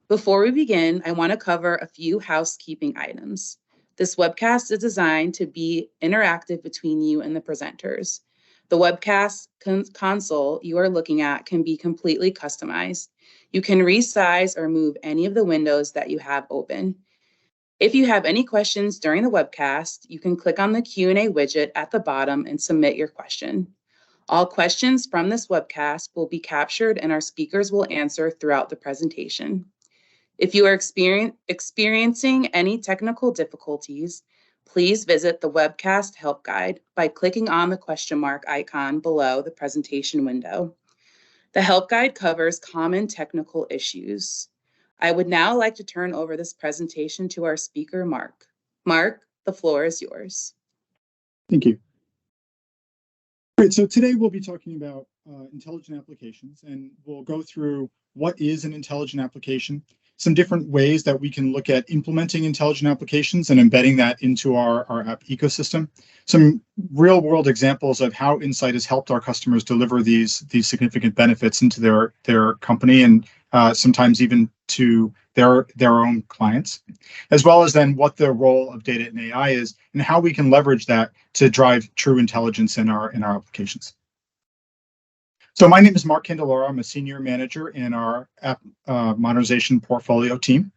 Before we begin, I want to cover a few housekeeping items. This webcast is designed to be interactive between you and the presenters. The webcast console you are looking at can be completely customized. You can resize or move any of the windows that you have open. If you have any questions during the webcast, you can click on the Q&A widget at the bottom and submit your question. All questions from this webcast will be captured and our speakers will answer throughout the presentation. If you are experiencing any technical difficulties, please visit the webcast help guide by clicking on the question mark icon below the presentation window. The help guide covers common technical issues. I would now like to turn over this presentation to our speaker, Mark. Mark, the floor is yours. Thank you. Great, so today we'll be talking about intelligent applications, and we'll go through what is an intelligent application, some different ways that we can look at implementing intelligent applications and embedding that into our app ecosystem, some real-world examples of how Insight has helped our customers deliver these significant benefits into their company and sometimes even to their own clients, as well as then what the role of data and AI is and how we can leverage that to drive true intelligence in our applications. So my name is Mark Candelora. I'm a senior manager in our app modernization portfolio team.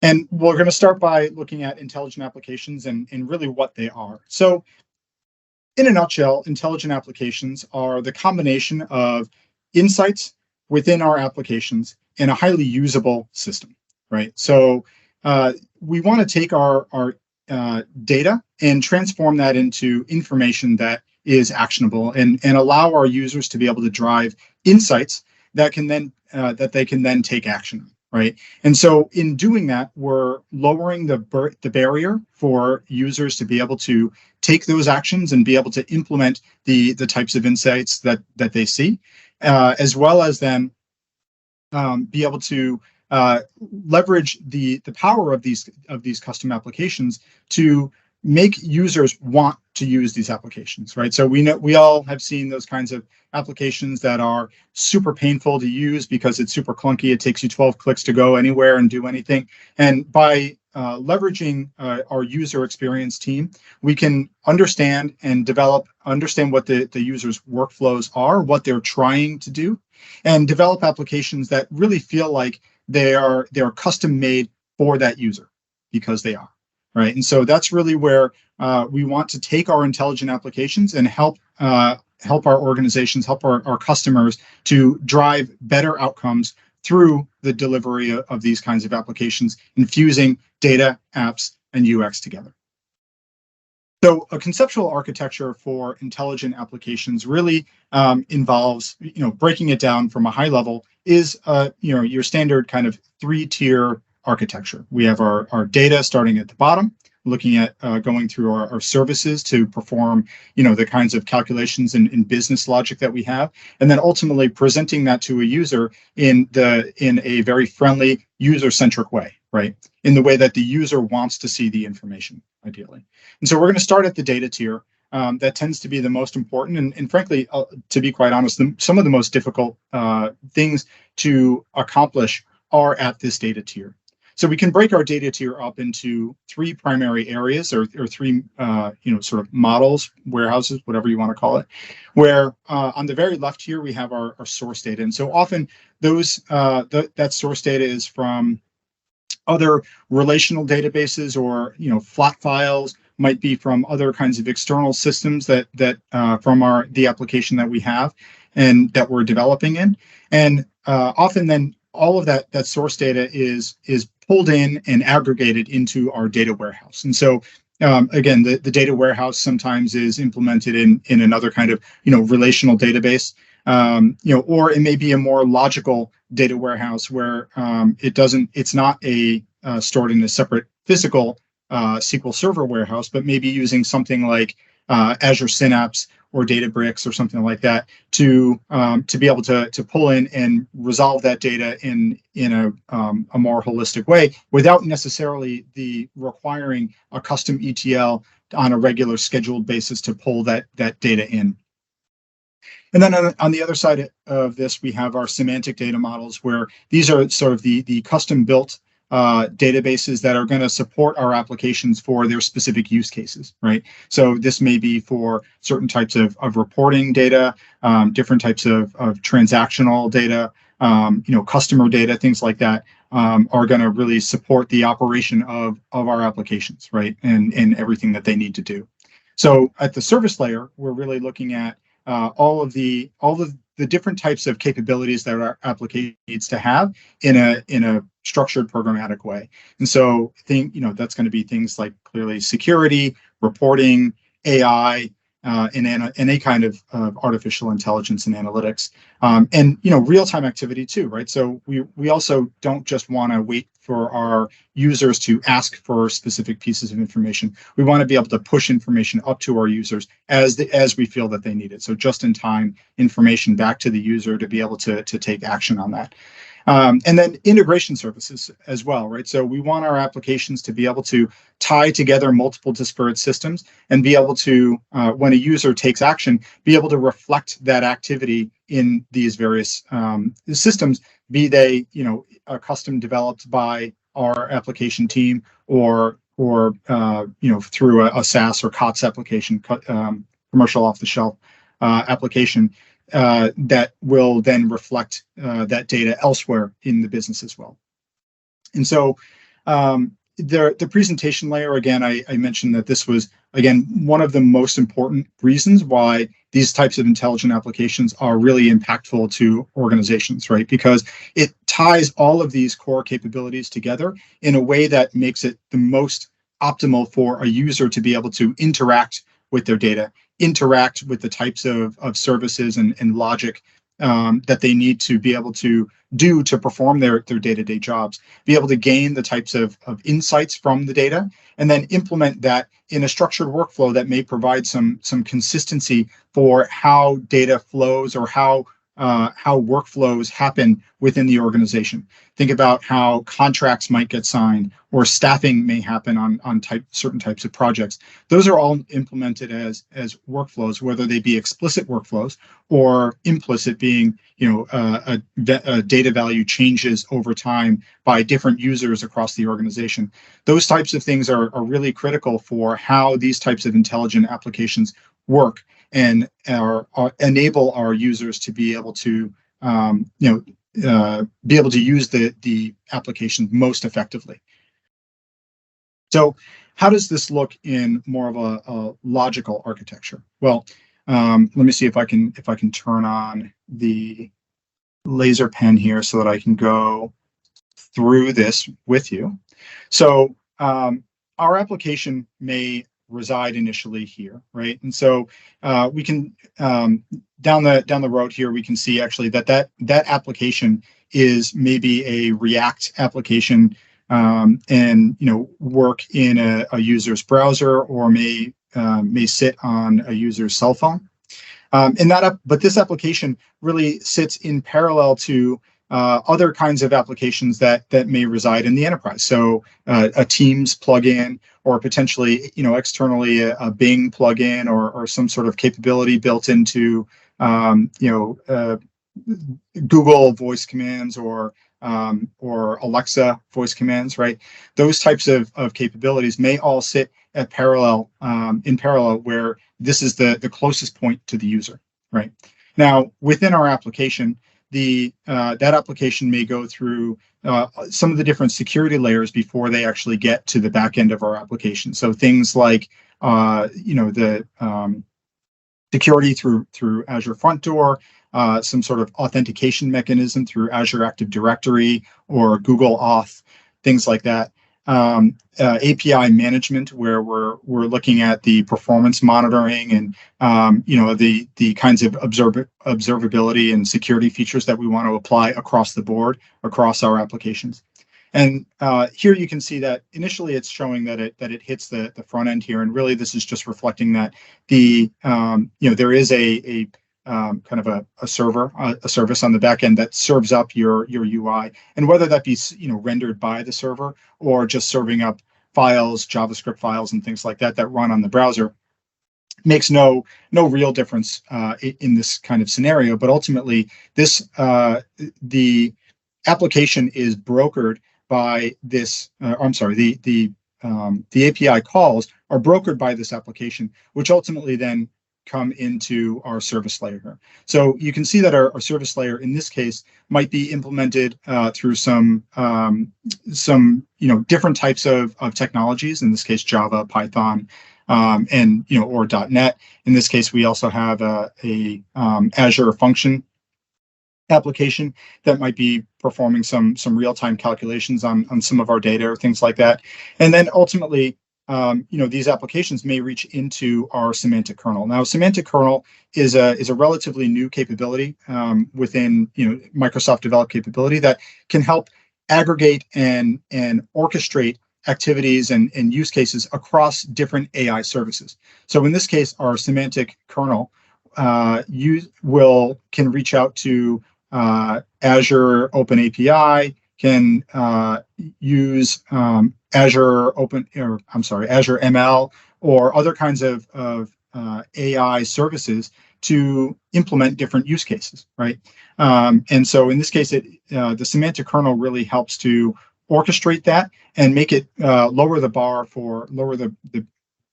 And we're going to start by looking at intelligent applications and really what they are. So in a nutshell, intelligent applications are the combination of insights within our applications in a highly usable system, right? So we want to take our data and transform that into information that is actionable and allow our users to be able to drive insights that they can then take action, right? And so in doing that, we're lowering the barrier for users to be able to take those actions and be able to implement the types of insights that they see, as well as then be able to leverage the power of these custom applications to make users want to use these applications, right? So we all have seen those kinds of applications that are super painful to use because it's super clunky. It takes you 12 clicks to go anywhere and do anything. And by leveraging our user experience team, we can understand what the user's workflows are, what they're trying to do, and develop applications that really feel like they're custom made for that user because they are. Right, and so that's really where we want to take our intelligent applications and help our organizations, help our customers to drive better outcomes through the delivery of these kinds of applications, infusing data, apps, and UX together. So a conceptual architecture for intelligent applications really involves, breaking it down from a high level is, your standard kind of 3-tier architecture. We have our data starting at the bottom, looking at going through our services to perform, the kinds of calculations and business logic that we have, and then ultimately presenting that to a user in a very friendly, user-centric way, right? In the way that the user wants to see the information, ideally. And so we're going to start at the data tier. That tends to be the most important, and frankly, to be quite honest, some of the most difficult things to accomplish are at this data tier. So we can break our data tier up into 3 primary areas or 3, sort of models, warehouses, whatever you want to call it, where on the very left here, we have our source data. And so often that source data is from other relational databases or, flat files, might be from other kinds of external systems that from the application that we have and that we're developing in. And often then all of that source data is pulled in and aggregated into our data warehouse. And so again, the data warehouse sometimes is implemented in another kind of relational database, or it may be a more logical data warehouse where it's not stored in a separate physical SQL Server warehouse, but maybe using something like Azure Synapse or Databricks or something like that to be able to pull in and resolve that data in a more holistic way without necessarily requiring a custom ETL on a regular scheduled basis to pull that data in. And then on the other side of this, we have our semantic data models, where these are sort of the custom built databases that are going to support our applications for their specific use cases, right? So this may be for certain types of reporting data, different types of transactional data, customer data, things like that, are going to really support the operation of our applications, right? And everything that they need to do. So at the service layer, we're really looking at all of the different types of capabilities that our application needs to have in a structured programmatic way. And so that's going to be things like clearly security, reporting, AI, and any kind of artificial intelligence and analytics, and real-time activity too, right? So we also don't just want to wait for our users to ask for specific pieces of information. We want to be able to push information up to our users as we feel that they need it. So just in time information back to the user to be able to take action on that. And then integration services as well, right? So we want our applications to be able to tie together multiple disparate systems and be able to, when a user takes action, be able to reflect that activity in these various systems, be they, custom developed by our application team or through a SaaS or COTS application, commercial off-the-shelf application. That will then reflect that data elsewhere in the business as well. And so the presentation layer, again, I mentioned that this was, again, one of the most important reasons why these types of intelligent applications are really impactful to organizations, right? Because it ties all of these core capabilities together in a way that makes it the most optimal for a user to be able to interact with their data, interact with the types of services and logic that they need to be able to do to perform their day-to-day jobs, be able to gain the types of insights from the data, and then implement that in a structured workflow that may provide some consistency for how data flows or how workflows happen within the organization. Think about how contracts might get signed or staffing may happen on certain types of projects. Those are all implemented as workflows, whether they be explicit workflows or implicit, being a data value changes over time by different users across the organization. Those types of things are really critical for how these types of intelligent applications work and enable our users to be able to use the application most effectively. So how does this look in more of a logical architecture? Well, let me see if I can turn on the laser pen here so that I can go through this with you. So our application may reside initially here, right? And so we can down the road here, we can see actually that application is maybe a React application, and work in a user's browser, or may sit on a user's cell phone. But this application really sits in parallel to other kinds of applications that may reside in the enterprise. So a Teams plugin, or potentially externally a Bing plugin, or some sort of capability built into Google voice commands, or Alexa voice commands, right? Those types of capabilities may all sit in parallel, where this is the closest point to the user, right? Now, within our application, that application may go through some of the different security layers before they actually get to the back end of our application. So things like the security through Azure Front Door, some sort of authentication mechanism through Azure Active Directory or Google Auth, things like that. API management, where we're looking at the performance monitoring and the kinds of observability and security features that we want to apply across the board, across our applications. And here you can see that initially it's showing that it hits the front end here, and really this is just reflecting that there is a kind of a service on the back end that serves up your UI, and whether that be rendered by the server or just serving up files, JavaScript files, and things like that run on the browser. makes no real difference in this kind of scenario. But ultimately, the application is brokered by this. I'm sorry, the API calls are brokered by this application, which ultimately then come into our service layer here. So you can see that our service layer in this case might be implemented through some different types of technologies. In this case, Java, Python, and or .NET. In this case, we also have a Azure function application that might be performing some real-time calculations on some of our data or things like that. And then ultimately, these applications may reach into our semantic kernel. Now, semantic kernel is a relatively new capability within Microsoft developed capability that can help aggregate and orchestrate activities and use cases across different AI services. So in this case, our semantic kernel can reach out to Azure Open API, can use Azure ML or other kinds of AI services to implement different use cases, right? And so in this case, the semantic kernel really helps to orchestrate that and make it lower the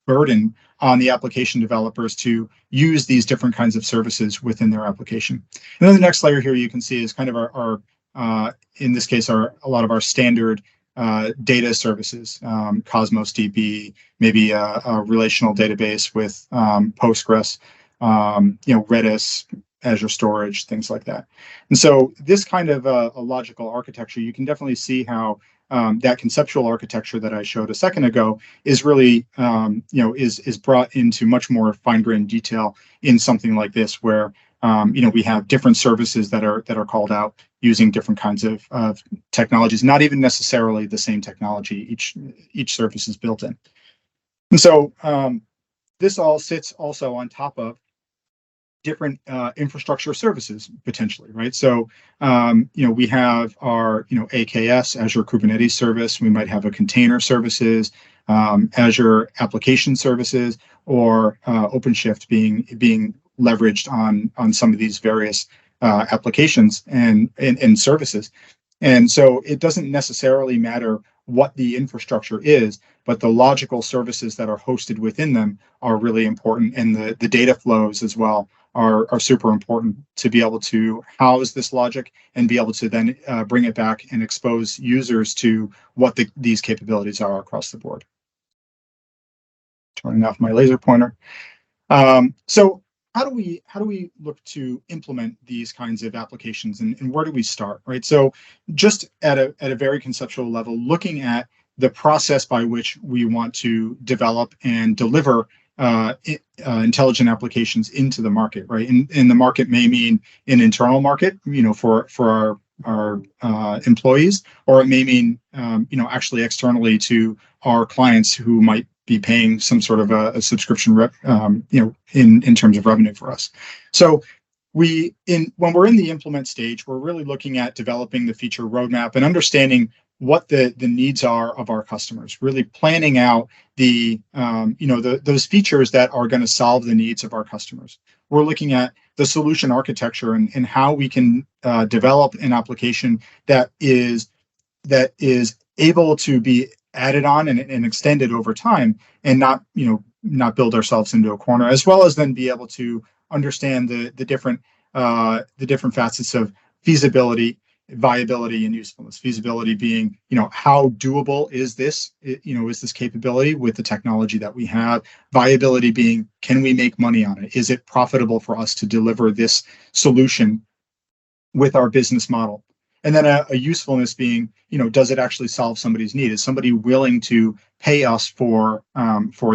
burden on the application developers to use these different kinds of services within their application. And then the next layer here you can see is kind of our in this case, a lot of our standard data services, Cosmos DB, maybe a relational database with Postgres, Redis, Azure Storage, things like that. And so this kind of a logical architecture, you can definitely see how that conceptual architecture that I showed a second ago is really, is brought into much more fine-grained detail in something like this, where we have different services that are called out using different kinds of technologies, not even necessarily the same technology. Each service is built in, and so this all sits also on top of different infrastructure services potentially, right? So, we have our, AKS, Azure Kubernetes service. We might have a container services, Azure application services, or OpenShift being leveraged on some of these various applications and services. And so it doesn't necessarily matter what the infrastructure is, but the logical services that are hosted within them are really important, and the data flows as well are super important to be able to house this logic and be able to then bring it back and expose users to what these capabilities are across the board. Turning off my laser pointer. So how do we look to implement these kinds of applications, and where do we start, right? So just at a very conceptual level, looking at the process by which we want to develop and deliver intelligent applications into the market, right? And the market may mean an internal market, for our employees, or it may mean actually externally to our clients who might be paying some sort of a subscription in terms of revenue for us. So when we're in the implement stage, we're really looking at developing the feature roadmap and understanding what the needs are of our customers, really planning out those features that are going to solve the needs of our customers. We're looking at the solution architecture and how we can develop an application that is able to be added on and extended over time, and not build ourselves into a corner, as well as then be able to understand the different facets of feasibility, viability, and usefulness. Feasibility being, how doable is this? Is this capability with the technology that we have? Viability being, can we make money on it? Is it profitable for us to deliver this solution with our business model? And then a usefulness being, does it actually solve somebody's need? Is somebody willing to pay us for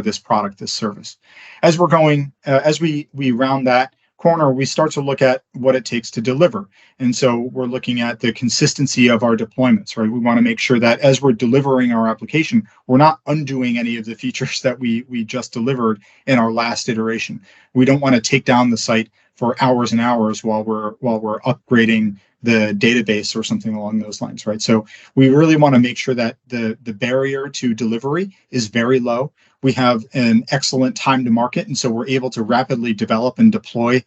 this product, this service? As we're going, as we round that corner, we start to look at what it takes to deliver. And so we're looking at the consistency of our deployments, right? We want to make sure that as we're delivering our application, we're not undoing any of the features that we just delivered in our last iteration. We don't want to take down the site for hours and hours while we're upgrading the database or something along those lines, right? So we really want to make sure that the barrier to delivery is very low. We have an excellent time to market, and so we're able to rapidly develop and deploy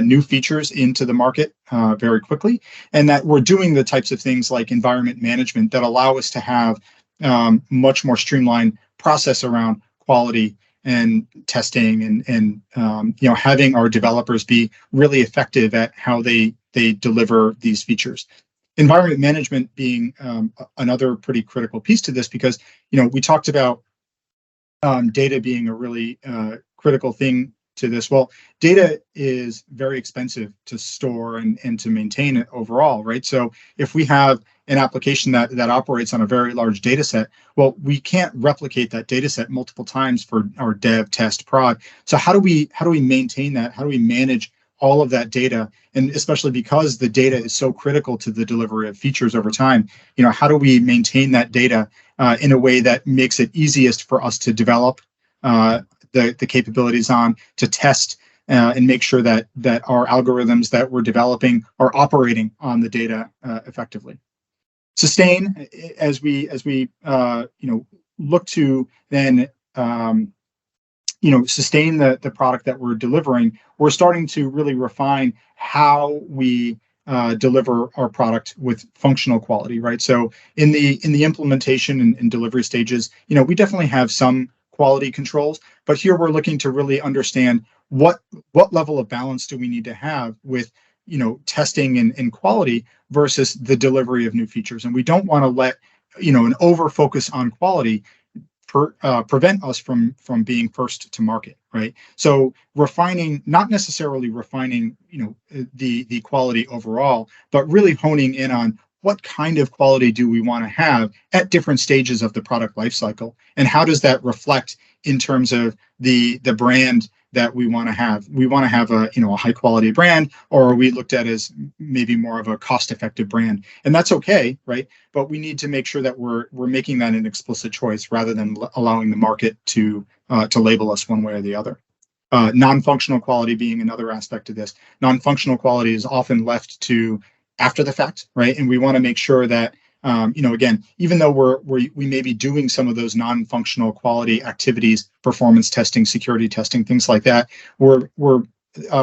new features into the market very quickly, and that we're doing the types of things like environment management that allow us to have much more streamlined process around quality and testing, and having our developers be really effective at how they deliver these features. Environment management being another pretty critical piece to this, because we talked about data being a really critical thing to this. Well, data is very expensive to store and to maintain it overall, right? So if we have an application that operates on a very large data set, well, we can't replicate that data set multiple times for our dev, test, prod. So how do we maintain that? How do we manage all of that data? And especially because the data is so critical to the delivery of features over time, how do we maintain that data in a way that makes it easiest for us to develop the capabilities on, to test and make sure that our algorithms that we're developing are operating on the data effectively. Sustain, as we look to then sustain the product that we're delivering, we're starting to really refine how we deliver our product with functional quality, right? So in the implementation and delivery stages, we definitely have some quality controls, but here we're looking to really understand what level of balance do we need to have with testing and quality versus the delivery of new features. And we don't want to let an over focus on quality prevent us from being first to market, right? So refining, not necessarily refining the quality overall, but really honing in on what kind of quality do we want to have at different stages of the product lifecycle, and how does that reflect in terms of the brand that we want to have. We want to have a high quality brand, or are we looked at as maybe more of a cost effective brand? And that's okay, right? But we need to make sure that we're making that an explicit choice rather than allowing the market to label us one way or the other. Non-functional quality being another aspect of this. Non-functional quality is often left to after the fact, right? And we want to make sure that again, even though we may be doing some of those non-functional quality activities, performance testing, security testing, things like that, we're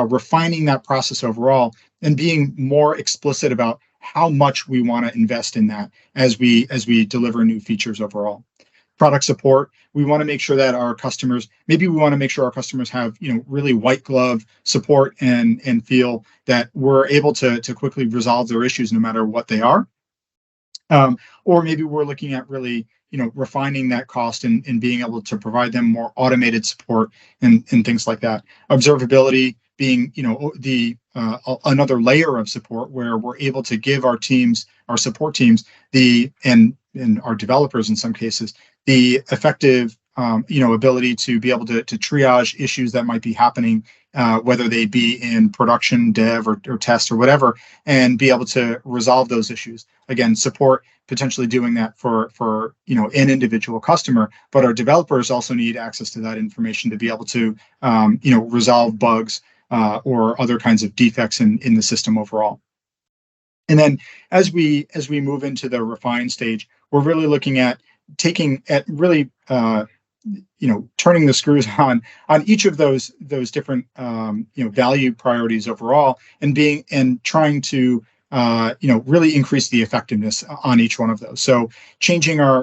refining that process overall and being more explicit about how much we want to invest in that as we deliver new features overall. Product support, we want to make sure that our customers have really white glove support and feel that we're able to quickly resolve their issues no matter what they are. Or maybe we're looking at really refining that cost and being able to provide them more automated support and things like that. Observability being another layer of support where we're able to give our support teams and our developers in some cases the effective ability to be able to triage issues that might be happening, whether they be in production, dev, or test or whatever, and be able to resolve those issues. Again, support potentially doing that for an individual customer, but our developers also need access to that information to be able to resolve bugs or other kinds of defects in the system overall. And then as we move into the refine stage, we're really looking at turning the screws on each of those different value priorities overall, and trying to really increase the effectiveness on each one of those. So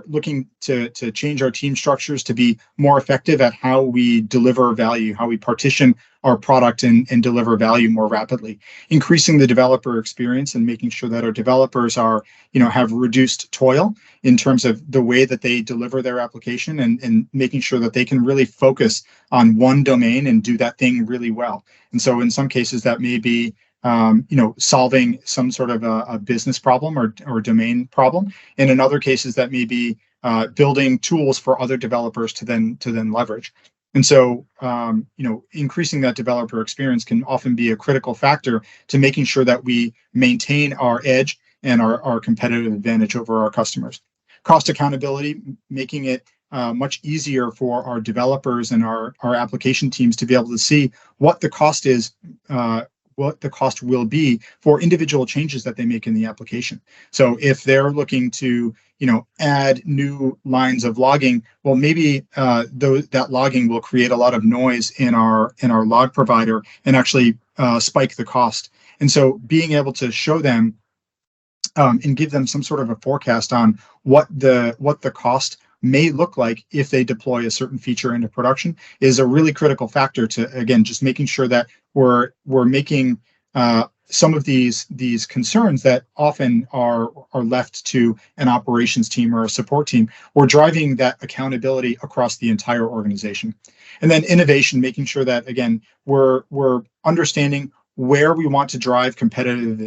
looking to change our team structures to be more effective at how we deliver value, how we partition our product and deliver value more rapidly. Increasing the developer experience and making sure that our developers have reduced toil in terms of the way that they deliver their application, and making sure that they can really focus on one domain and do that thing really well. And so in some cases that may be solving some sort of a business problem or domain problem. And in other cases, that may be building tools for other developers to then leverage. And so, increasing that developer experience can often be a critical factor to making sure that we maintain our edge and our competitive advantage over our customers. Cost accountability, making it much easier for our developers and our application teams to be able to see what the cost is the cost will be for individual changes that they make in the application. So if they're looking to, add new lines of logging, well, maybe that logging will create a lot of noise in our log provider and actually spike the cost. And so being able to show them and give them some sort of a forecast on what the cost may look like if they deploy a certain feature into production is a really critical factor to, again, just making sure that we're making some of these concerns that often are left to an operations team or a support team. We're driving that accountability across the entire organization. And then innovation, making sure that, again, we're understanding where we want to drive competitive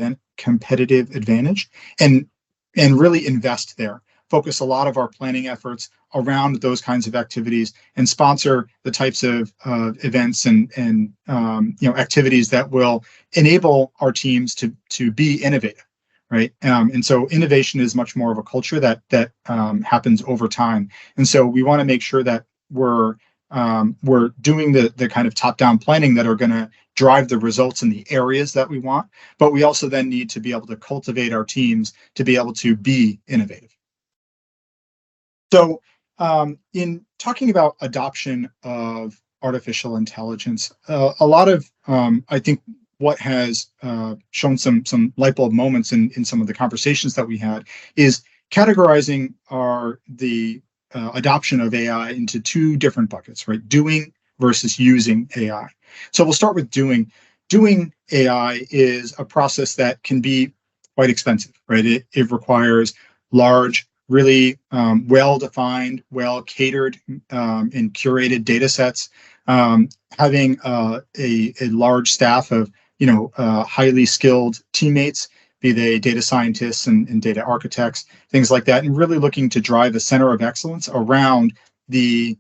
advantage and really invest there. Focus a lot of our planning efforts around those kinds of activities and sponsor the types of events and activities that will enable our teams to be innovative, right? And so innovation is much more of a culture that happens over time. And so we want to make sure that we're doing the kind of top-down planning that are going to drive the results in the areas that we want, but we also then need to be able to cultivate our teams to be able to be innovative. So in talking about adoption of artificial intelligence, a lot of, I think, what has shown some light bulb moments in some of the conversations that we had is categorizing the adoption of AI into two different buckets, right? Doing versus using AI. So we'll start with doing. Doing AI is a process that can be quite expensive, right? It requires large, really well-defined, well-catered and curated data sets, having a large staff of highly skilled teammates, be they data scientists and data architects, things like that, and really looking to drive a center of excellence around the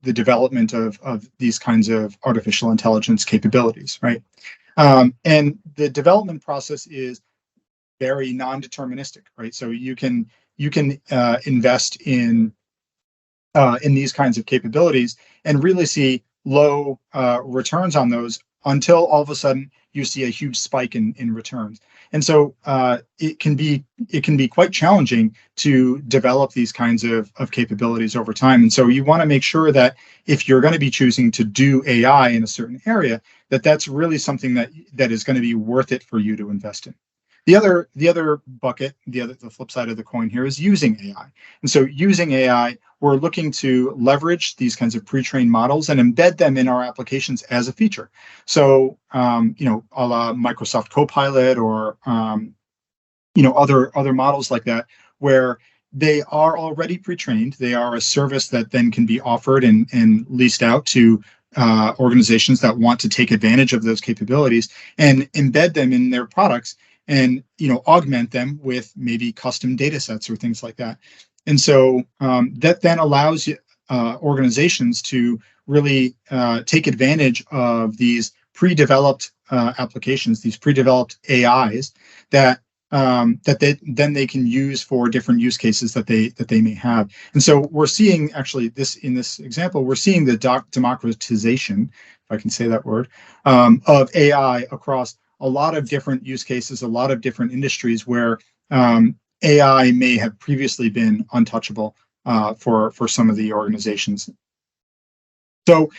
development of these kinds of artificial intelligence capabilities, right? And the development process is very non-deterministic, right? So you can invest in these kinds of capabilities and really see low returns on those until all of a sudden you see a huge spike in returns. And so it can be quite challenging to develop these kinds of capabilities over time. And so you want to make sure that if you're going to be choosing to do AI in a certain area, that's really something that is going to be worth it for you to invest in. The other bucket, the flip side of the coin here is using AI. And so using AI, we're looking to leverage these kinds of pre-trained models and embed them in our applications as a feature. So, a la Microsoft Copilot or, other models like that, where they are already pre-trained. They are a service that then can be offered and leased out to organizations that want to take advantage of those capabilities and embed them in their products and augment them with maybe custom data sets or things like that. And so that then allows organizations to really take advantage of these pre-developed applications, these pre-developed AIs that they can use for different use cases that they may have. And so we're seeing actually in this example, we're seeing the democratization, if I can say that word, of AI across a lot of different use cases, a lot of different industries where AI may have previously been untouchable for some of the organizations. So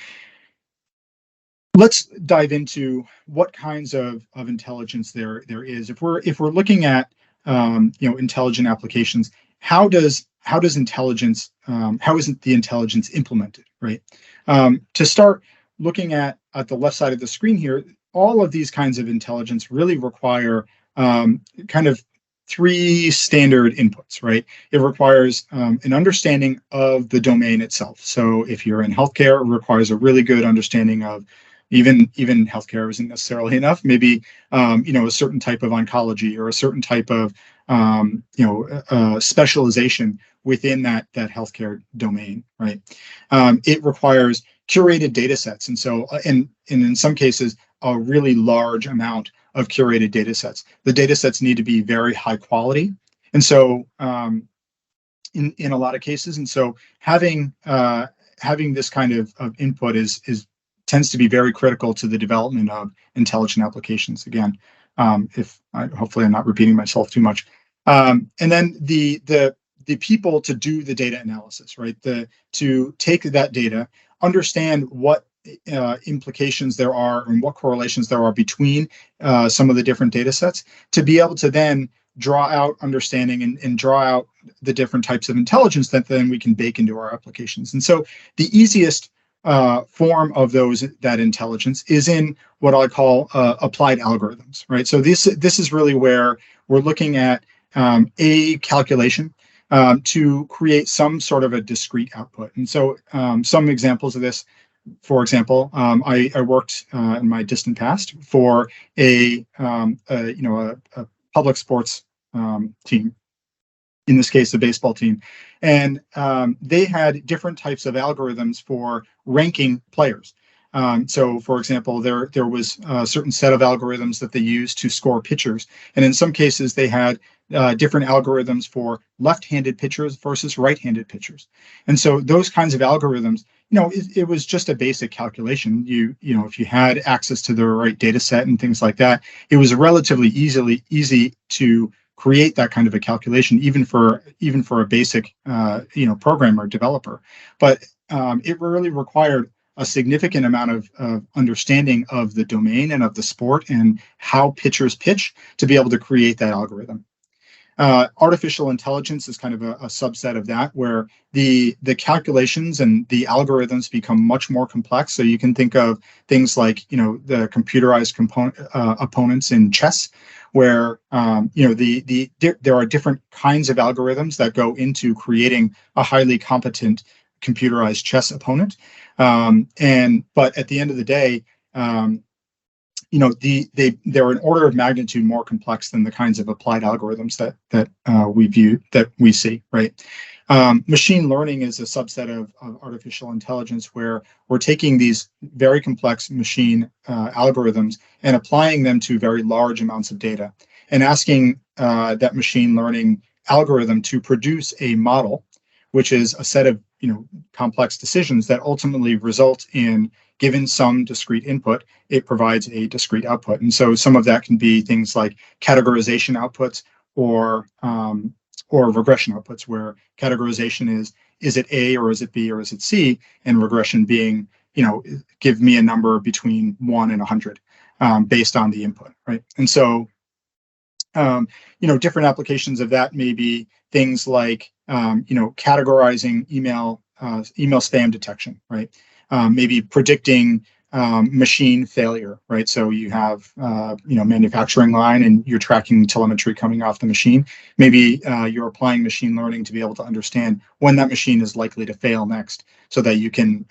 let's dive into what kinds of intelligence there is. If we're looking at intelligent applications, how isn't the intelligence implemented, right? To start looking at the left side of the screen here, all of these kinds of intelligence really require kind of three standard inputs, right? It requires an understanding of the domain itself. So if you're in healthcare, it requires a really good understanding of even healthcare isn't necessarily enough. Maybe a certain type of oncology or a certain type of specialization within that healthcare domain, right? It requires curated data sets, and so and in some cases a really large amount of curated data sets. The data sets need to be very high quality, and so in a lot of cases, and so having this kind of input is tends to be very critical to the development of intelligent applications. Again, hopefully I'm not repeating myself too much. And then the people to do the data analysis, right? To take that data, understand what implications there are and what correlations there are between some of the different data sets, to be able to then draw out understanding and draw out the different types of intelligence that then we can bake into our applications. And so the easiest form of that intelligence is in what I call applied algorithms, right? So this is really where we're looking at a calculation to create some sort of a discrete output. And so some examples of this, for example, I worked in my distant past for a public sports team, in this case, a baseball team. And they had different types of algorithms for ranking players. So, for example, there was a certain set of algorithms that they used to score pitchers. And in some cases, they had different algorithms for left-handed pitchers versus right-handed pitchers. And so those kinds of algorithms, it was just a basic calculation. If you had access to the right data set and things like that, it was relatively easy to create that kind of a calculation, even for a basic programmer developer. But it really required a significant amount of understanding of the domain and of the sport and how pitchers pitch to be able to create that algorithm. Artificial intelligence is kind of a subset of that, where the calculations and the algorithms become much more complex. So you can think of things like the computerized opponents in chess, where there are different kinds of algorithms that go into creating a highly competent computerized chess opponent. But at the end of the day, they're an order of magnitude more complex than the kinds of applied algorithms that we see, right? Machine learning is a subset of artificial intelligence, where we're taking these very complex machine algorithms and applying them to very large amounts of data, and asking that machine learning algorithm to produce a model, which is a set of complex decisions that ultimately result in, given some discrete input, it provides a discrete output. And so some of that can be things like categorization outputs or regression outputs, where categorization is it A or is it B or is it C, and regression being, give me a number between 1 and 100 based on the input, right? And so different applications of that may be things like categorizing email spam detection, right? Maybe predicting machine failure, right? So you have manufacturing line and you're tracking telemetry coming off the machine. Maybe you're applying machine learning to be able to understand when that machine is likely to fail next, so that you can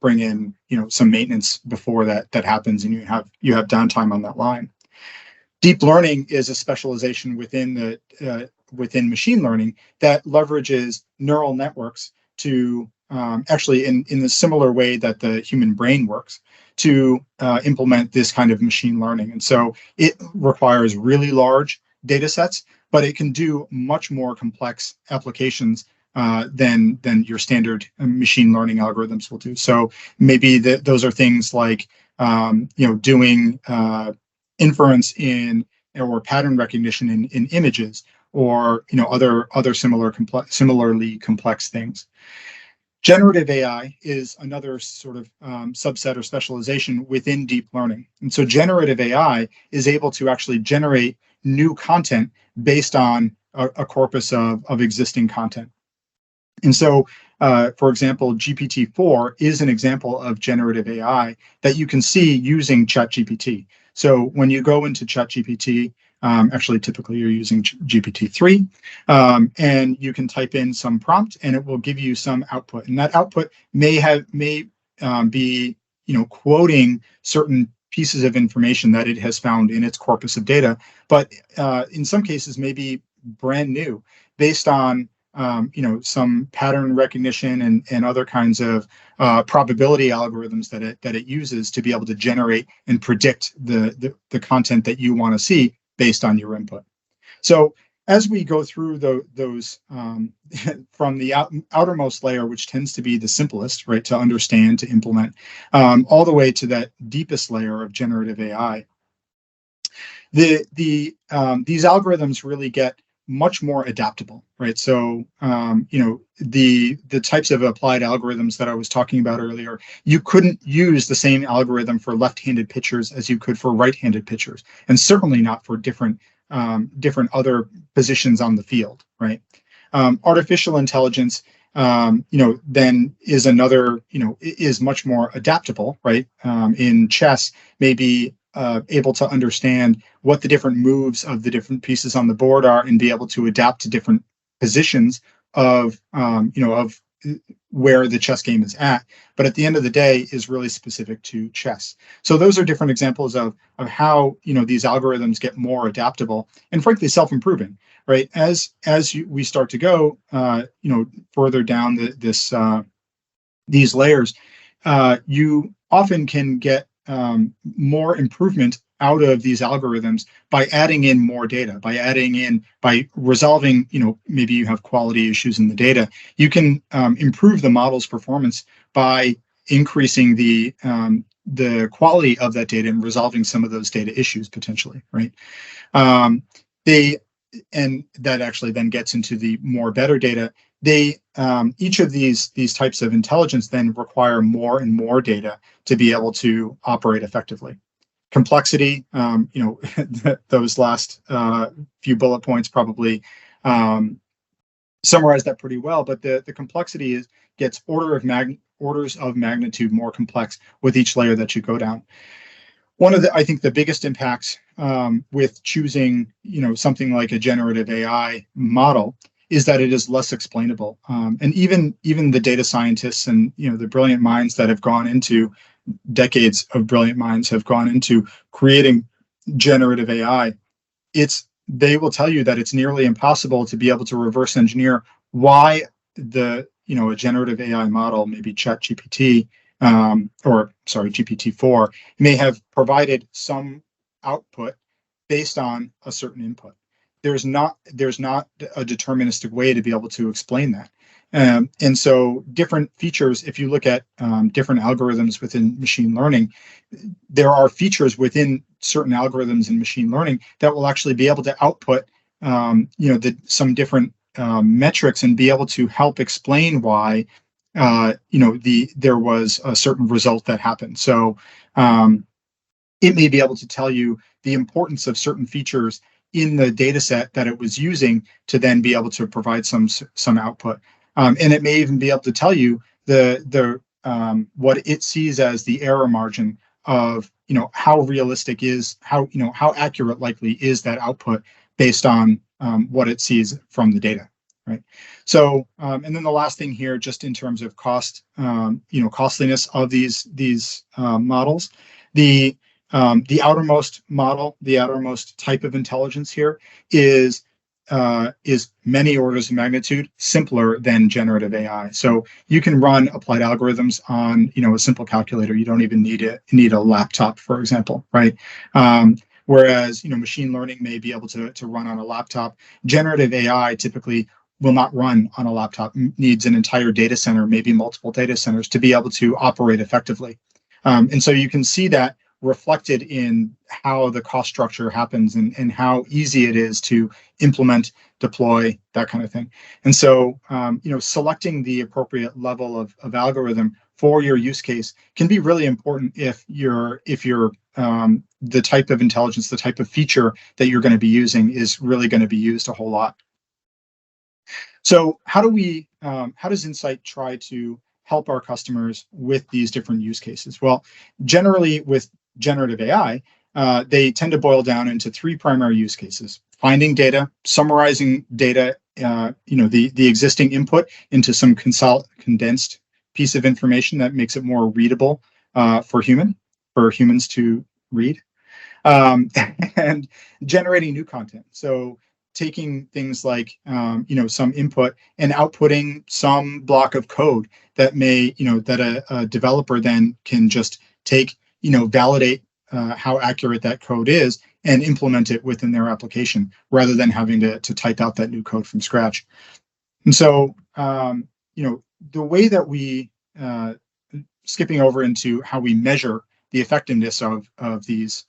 bring in some maintenance before that happens, and you have downtime on that line. Deep learning is a specialization within machine learning that leverages neural networks to actually in the similar way that the human brain works, to implement this kind of machine learning. And so it requires really large data sets, but it can do much more complex applications than your standard machine learning algorithms will do. So maybe those are things like doing inference in or pattern recognition in images, or other similarly complex things. Generative AI is another sort of subset or specialization within deep learning. And so generative AI is able to actually generate new content based on a corpus of existing content. And so, for example, GPT-4 is an example of generative AI that you can see using ChatGPT. So when you go into ChatGPT, actually, typically you're using GPT-3, and you can type in some prompt, and it will give you some output. And that output may be, quoting certain pieces of information that it has found in its corpus of data, but in some cases may be brand new, based on some pattern recognition and other kinds of probability algorithms that it uses to be able to generate and predict the content that you want to see based on your input. So as we go through those from the outermost layer, which tends to be the simplest, right, to understand, to implement, all the way to that deepest layer of generative AI, these algorithms really get much more adaptable, right? So, the types of applied algorithms that I was talking about earlier, you couldn't use the same algorithm for left-handed pitchers as you could for right-handed pitchers, and certainly not for different other positions on the field, right? Artificial intelligence, then is another, is much more adaptable, right? In chess, maybe able to understand what the different moves of the different pieces on the board are and be able to adapt to different positions of where the chess game is at, but at the end of the day is really specific to chess. So those are different examples of how these algorithms get more adaptable and frankly self-improving, right? As we start to go further down these layers, you often can get more improvement out of these algorithms by adding in more data, by resolving, maybe you have quality issues in the data. You can improve the model's performance by increasing the quality of that data and resolving some of those data issues potentially, right? And that actually then gets into the more better data. Each of these types of intelligence then require more and more data to be able to operate effectively. Complexity, those last few bullet points probably summarize that pretty well, but the complexity gets orders of magnitude more complex with each layer that you go down. One of I think the biggest impacts with choosing, something like a generative AI model is that it is less explainable. And even the data scientists and, the brilliant minds that have gone into decades of brilliant minds have gone into creating generative AI. They will tell you that it's nearly impossible to be able to reverse engineer why a generative AI model, maybe ChatGPT, GPT-4, may have provided some output based on a certain input. There's not a deterministic way to be able to explain that. And so different features, if you look at different algorithms within machine learning, there are features within certain algorithms in machine learning that will actually be able to output some different metrics and be able to help explain why there was a certain result that happened. So it may be able to tell you the importance of certain features in the data set that it was using to then be able to provide some output. And it may even be able to tell you what it sees as the error margin of how realistic is how accurate likely is that output based on what it sees from the data, right? So and then the last thing here, just in terms of cost, costliness of these models, the outermost model, the outermost type of intelligence here is many orders of magnitude simpler than generative AI. So you can run applied algorithms on a simple calculator. You don't even need a laptop, for example, right? Whereas machine learning may be able to run on a laptop. Generative AI typically will not run on a laptop. Needs an entire data center, maybe multiple data centers, to be able to operate effectively. And so you can see that reflected in how the cost structure happens and how easy it is to implement, deploy, that kind of thing. And so, selecting the appropriate level of algorithm for your use case can be really important if you're the type of intelligence, the type of feature that you're going to be using is really going to be used a whole lot. So how does Insight try to help our customers with these different use cases? Well, generally with generative AI, they tend to boil down into three primary use cases: finding data, summarizing data, the existing input into some condensed piece of information that makes it more readable for humans to read, and generating new content. So taking things like some input and outputting some block of code that may that a developer then can just take, validate how accurate that code is, and implement it within their application rather than having to type out that new code from scratch. And so, the way that we, skipping over into how we measure the effectiveness of these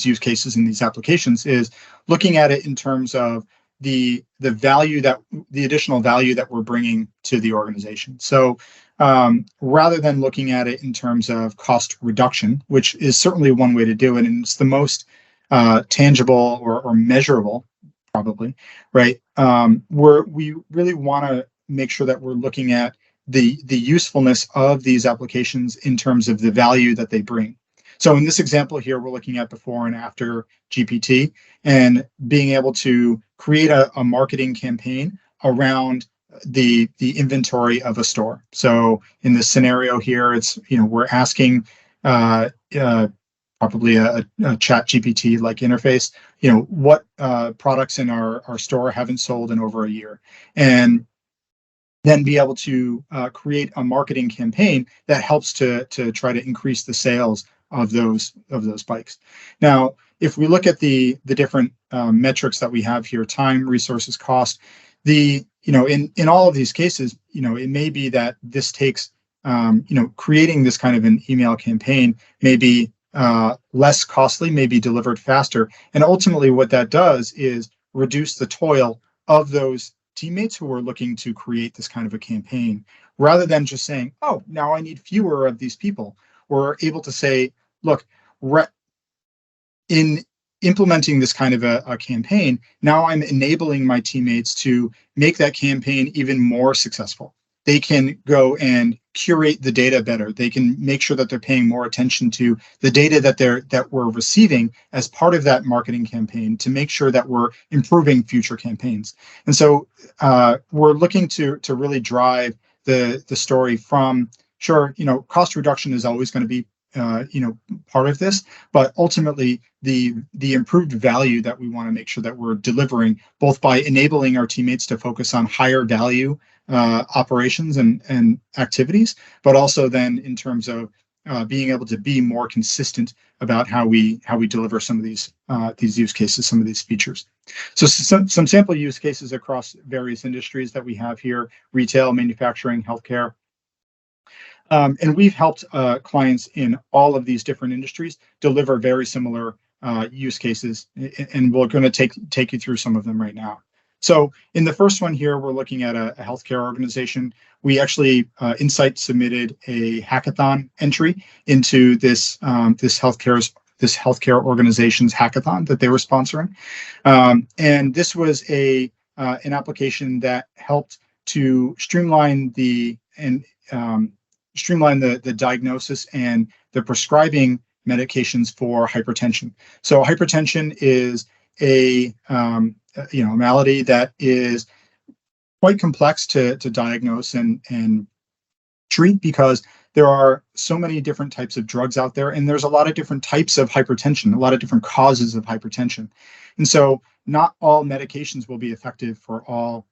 use cases in these applications is looking at it in terms of the additional value that we're bringing to the organization. So rather than looking at it in terms of cost reduction, which is certainly one way to do it, and it's the most tangible or measurable, probably, right? We really want to make sure that we're looking at the usefulness of these applications in terms of the value that they bring. So in this example here, we're looking at before and after GPT and being able to create a marketing campaign around the inventory of a store. So in this scenario here, it's, we're asking probably a chat GPT like interface, what products in our store haven't sold in over a year. And then be able to create a marketing campaign that helps to try to increase the sales of those bikes. Now, if we look at the different metrics that we have here, time, resources, cost, in all of these cases, it may be that this takes, creating this kind of an email campaign may be less costly, may be delivered faster. And ultimately what that does is reduce the toil of those teammates who are looking to create this kind of a campaign, rather than just saying, oh, now I need fewer of these people. We're able to say, look, in implementing this kind of a campaign, now I'm enabling my teammates to make that campaign even more successful. They can go and curate the data better. They can make sure that they're paying more attention to the data that we're receiving as part of that marketing campaign to make sure that we're improving future campaigns. And so we're looking to really drive the story from, sure, cost reduction is always going to be part of this, but ultimately the improved value that we want to make sure that we're delivering, both by enabling our teammates to focus on higher value operations and activities, but also then in terms of being able to be more consistent about how we deliver some of these use cases, some of these features. So some sample use cases across various industries that we have here: retail, manufacturing, healthcare. And we've helped clients in all of these different industries deliver very similar use cases, and we're going to take you through some of them right now. So in the first one here, we're looking at a healthcare organization. We actually, Insight submitted a hackathon entry into this healthcare organization's hackathon that they were sponsoring, and this was an application that helped to streamline the diagnosis and the prescribing medications for hypertension. So hypertension is a malady that is quite complex to diagnose and treat, because there are so many different types of drugs out there, and there's a lot of different types of hypertension, a lot of different causes of hypertension. And so not all medications will be effective for all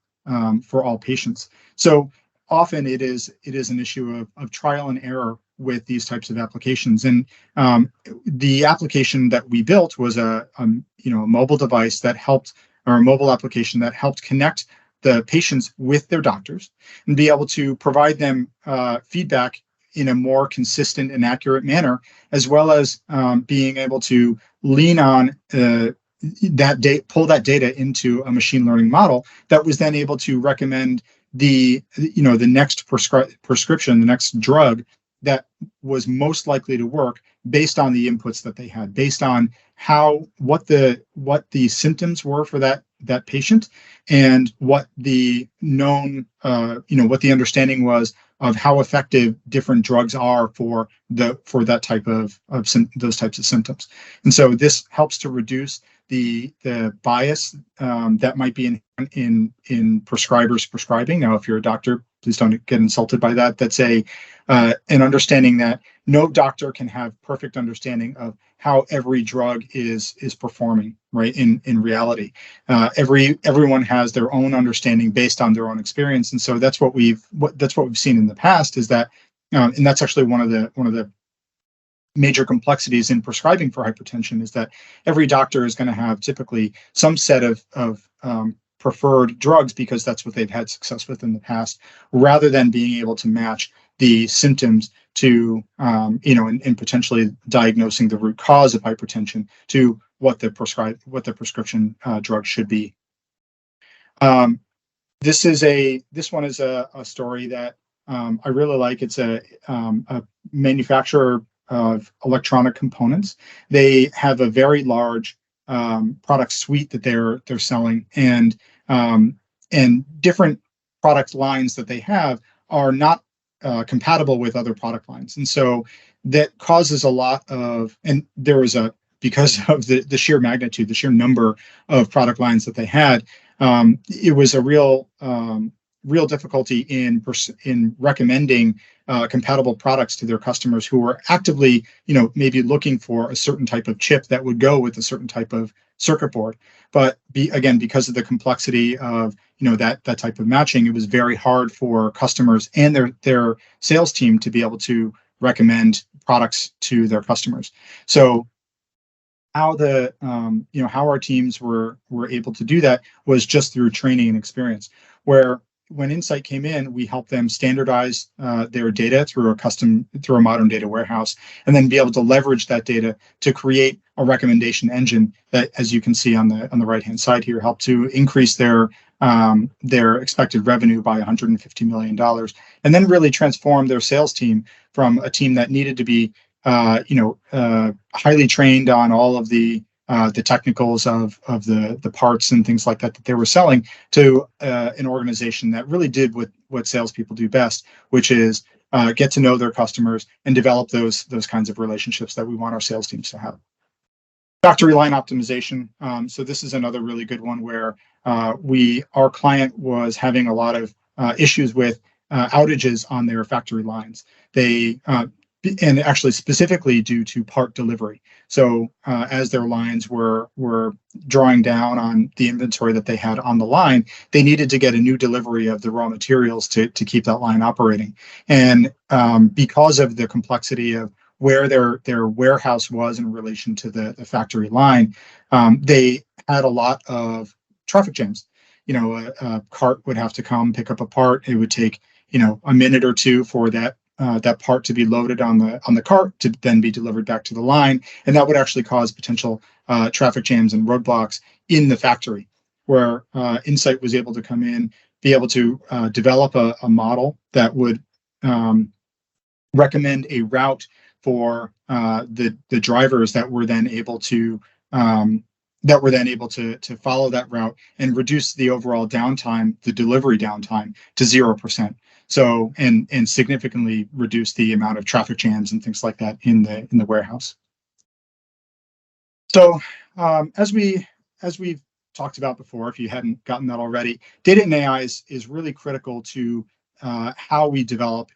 patients. So often it is an issue of trial and error with these types of applications. And the application that we built was a mobile device that helped, or a mobile application that helped connect the patients with their doctors and be able to provide them feedback in a more consistent and accurate manner, as well as being able to lean on pull that data into a machine learning model that was then able to recommend the next prescription, the next drug that was most likely to work based on the inputs that they had, based on what the symptoms were for that patient, and what the known what the understanding was of how effective different drugs are for that type of those types of symptoms. And so this helps to reduce the bias that might be in prescribers prescribing. Now, if you're a doctor, please don't get insulted by that. That's an understanding that no doctor can have perfect understanding of how every drug is performing, right? In reality, everyone has their own understanding based on their own experience, and so that's what we've seen in the past, is that, and that's actually one of the major complexities in prescribing for hypertension is that every doctor is going to have typically some set of preferred drugs because that's what they've had success with in the past, rather than being able to match the symptoms to, and potentially diagnosing the root cause of hypertension to what the prescription drug should be. This one is a story that I really like. It's a manufacturer of electronic components. They have a very large product suite that they're selling, and different product lines that they have are not compatible with other product lines, and so that causes a lot of. And there was because of the sheer magnitude, the sheer number of product lines that they had, it was a real difficulty in recommending compatible products to their customers who were actively, maybe looking for a certain type of chip that would go with a certain type of circuit board. But because of the complexity of that type of matching, it was very hard for customers and their sales team to be able to recommend products to their customers. So how how our teams were able to do that was just through training and experience, where when Insight came in, we helped them standardize their data through a modern data warehouse, and then be able to leverage that data to create a recommendation engine that, as you can see on the right hand side here, helped to increase their expected revenue by $150 million, and then really transform their sales team from a team that needed to be highly trained on all of the technicals of the parts and things like that they were selling, to an organization that really did what salespeople do best, which is get to know their customers and develop those kinds of relationships that we want our sales teams to have. Factory line optimization. So this is another really good one where our client was having a lot of issues with outages on their factory lines. And actually specifically due to part delivery. So as their lines were drawing down on the inventory that they had on the line, they needed to get a new delivery of the raw materials to keep that line operating. And because of the complexity of where their warehouse was in relation to the factory line, they had a lot of traffic jams. A cart would have to come pick up a part. It would take a minute or two for that part to be loaded on the cart to then be delivered back to the line, and that would actually cause potential traffic jams and roadblocks in the factory. Where Insight was able to come in, be able to develop a model that would recommend a route for the drivers that were then able to follow that route and reduce the overall downtime, the delivery downtime, to 0%. So and significantly reduce the amount of traffic jams and things like that in the warehouse. So as we've talked about before, if you hadn't gotten that already, data and AI is really critical to how we develop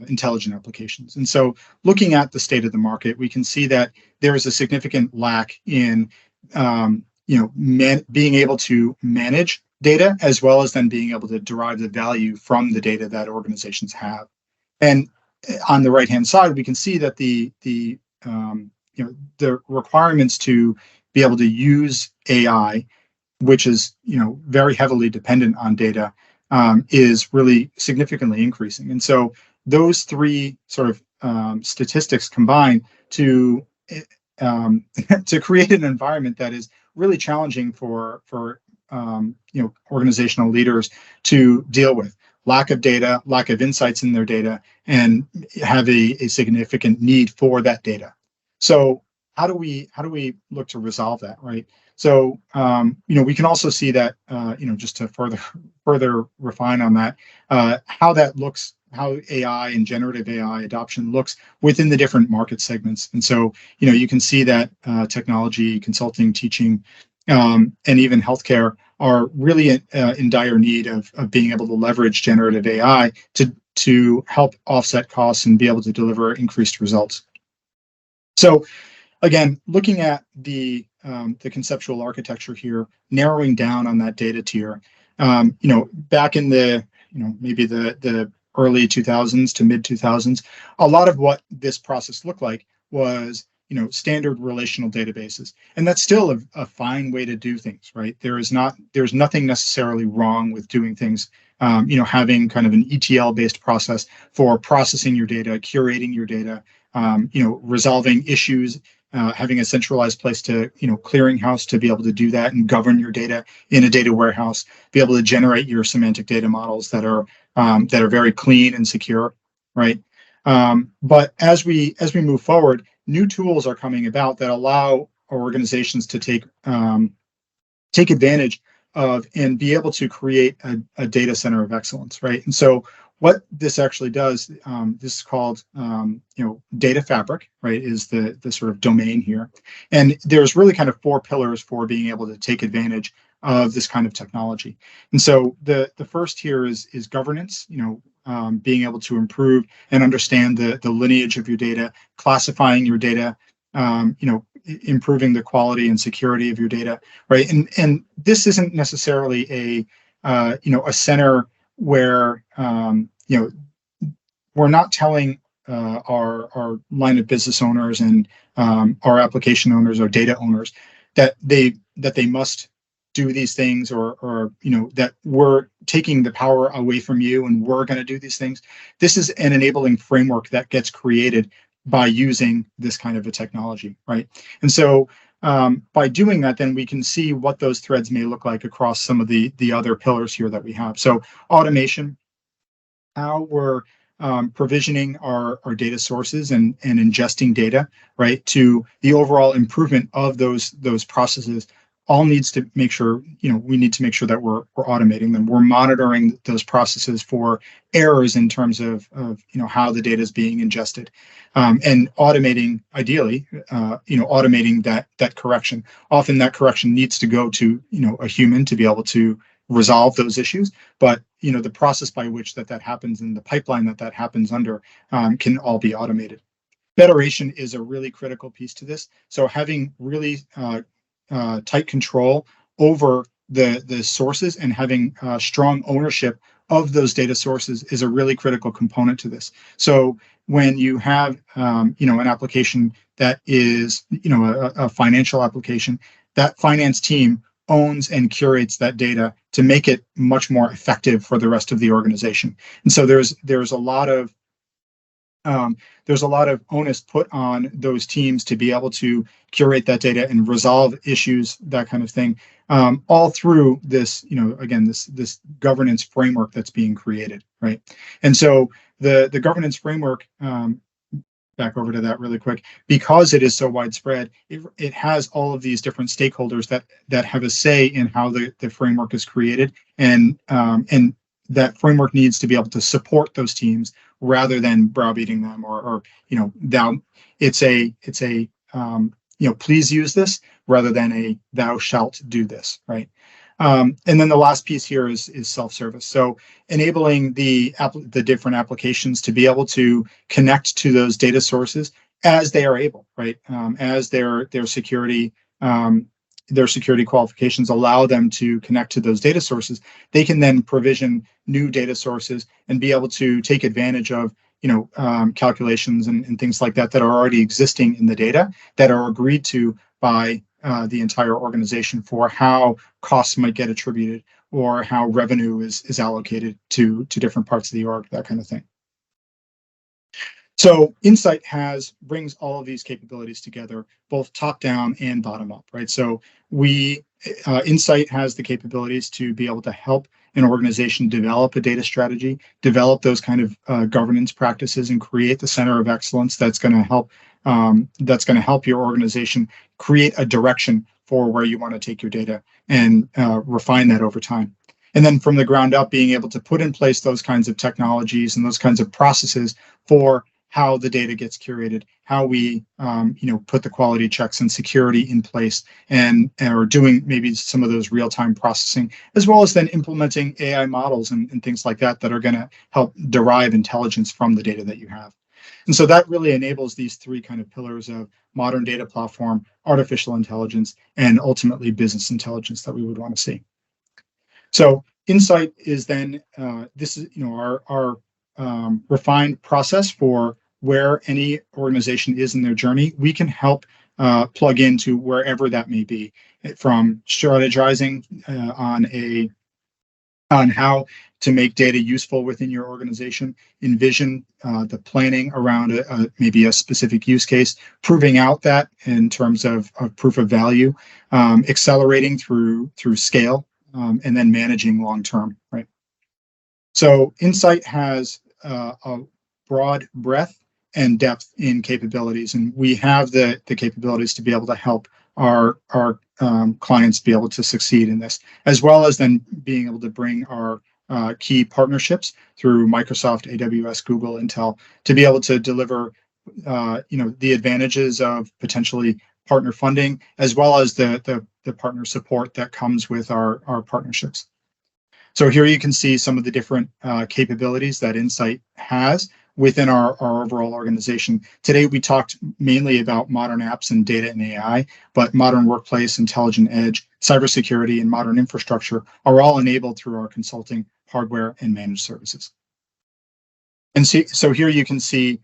intelligent applications. And so looking at the state of the market, we can see that there is a significant lack in being able to manage data, as well as then being able to derive the value from the data that organizations have. And on the right hand side, we can see that the requirements to be able to use AI, which is very heavily dependent on data, is really significantly increasing. And so those three sort of statistics combine to create an environment that is really challenging for organizational leaders to deal with. Lack of data, lack of insights in their data, and have a significant need for that data. So how do we look to resolve that, right? So we can also see that just to further refine on that, how that looks, how AI and generative AI adoption looks within the different market segments. And so you can see that technology, consulting, teaching, and even healthcare are really in dire need of being able to leverage generative AI to help offset costs and be able to deliver increased results. So again, looking at the conceptual architecture here, narrowing down on that data tier, back in the maybe the early 2000s to mid 2000s, a lot of what this process looked like was standard relational databases, and that's still a fine way to do things, right? There's nothing necessarily wrong with doing things, having kind of an ETL based process for processing your data, curating your data, resolving issues, having a centralized place to, clearinghouse to be able to do that and govern your data in a data warehouse, be able to generate your semantic data models that are very clean and secure, right? But as we move forward, new tools are coming about that allow our organizations to take advantage of and be able to create a data center of excellence, right? And so what this actually does, this is called, data fabric, right, is the sort of domain here. And there's really kind of four pillars for being able to take advantage of this kind of technology. And so the first here is governance, being able to improve and understand the lineage of your data, classifying your data, improving the quality and security of your data, right? And this isn't necessarily a center where we're not telling our line of business owners and our application owners or data owners that they must do these things, or that we're taking the power away from you and we're going to do these things. This is an enabling framework that gets created by using this kind of a technology, right? And so by doing that, then we can see what those threads may look like across some of the other pillars here that we have. So automation, how we're provisioning our data sources and ingesting data, right, to the overall improvement of those processes, all needs to make sure, we need to make sure that we're automating them. We're monitoring those processes for errors in terms of how the data is being ingested, and automating, ideally, automating that correction. Often that correction needs to go to, a human to be able to resolve those issues, but the process by which that happens and the pipeline that happens under can all be automated. Federation is a really critical piece to this. So having really tight control over the sources and having strong ownership of those data sources is a really critical component to this. So when you have an application that is a financial application, that finance team owns and curates that data to make it much more effective for the rest of the organization. And so there's a lot of onus put on those teams to be able to curate that data and resolve issues, that kind of thing, all through this, again, this governance framework that's being created, right? And so the governance framework, back over to that really quick, because it is so widespread, it has all of these different stakeholders that have a say in how the framework is created, and that framework needs to be able to support those teams rather than browbeating them or it's a please use this rather than a thou shalt do this, right? And then the last piece here is self-service. So enabling the different applications to be able to connect to those data sources as they are able, right? As their security qualifications allow them to connect to those data sources, they can then provision new data sources and be able to take advantage of calculations and things like that are already existing in the data that are agreed to by the entire organization for how costs might get attributed or how revenue is allocated to different parts of the org, that kind of thing. So Insight brings all of these capabilities together, both top down and bottom up, right? So Insight has the capabilities to be able to help an organization develop a data strategy, develop those kind of governance practices, and create the center of excellence that's going to help your organization create a direction for where you want to take your data and refine that over time. And then from the ground up, being able to put in place those kinds of technologies and those kinds of processes for how the data gets curated, how we put the quality checks and security in place, and or doing maybe some of those real-time processing, as well as then implementing AI models and things like that are going to help derive intelligence from the data that you have. And so that really enables these three kind of pillars of modern data platform, artificial intelligence, and ultimately business intelligence that we would want to see. So Insight is then this is our refined process for where any organization is in their journey. We can help plug into wherever that may be, from strategizing on how to make data useful within your organization, envision the planning around maybe a specific use case, proving out that in terms of proof of value, accelerating through scale, and then managing long term, right? So Insight has a broad breadth and depth in capabilities, and we have the capabilities to be able to help our clients be able to succeed in this, as well as then being able to bring our key partnerships through Microsoft, AWS, Google, Intel, to be able to deliver the advantages of potentially partner funding, as well as the partner support that comes with our partnerships. So here you can see some of the different capabilities that Insight has within our overall organization. Today, we talked mainly about modern apps and data and AI, but modern workplace, intelligent edge, cybersecurity, and modern infrastructure are all enabled through our consulting, hardware, and managed services. And so here you can see,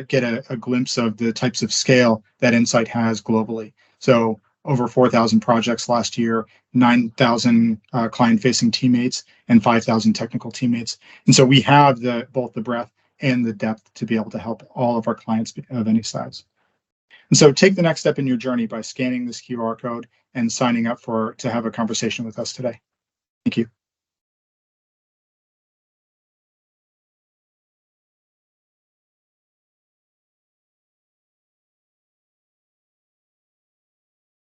get a glimpse of the types of scale that Insight has globally. So over 4,000 projects last year, 9,000 client-facing teammates, and 5,000 technical teammates. And so we have both the breadth and the depth to be able to help all of our clients of any size. And so take the next step in your journey by scanning this QR code and signing up to have a conversation with us today. Thank you.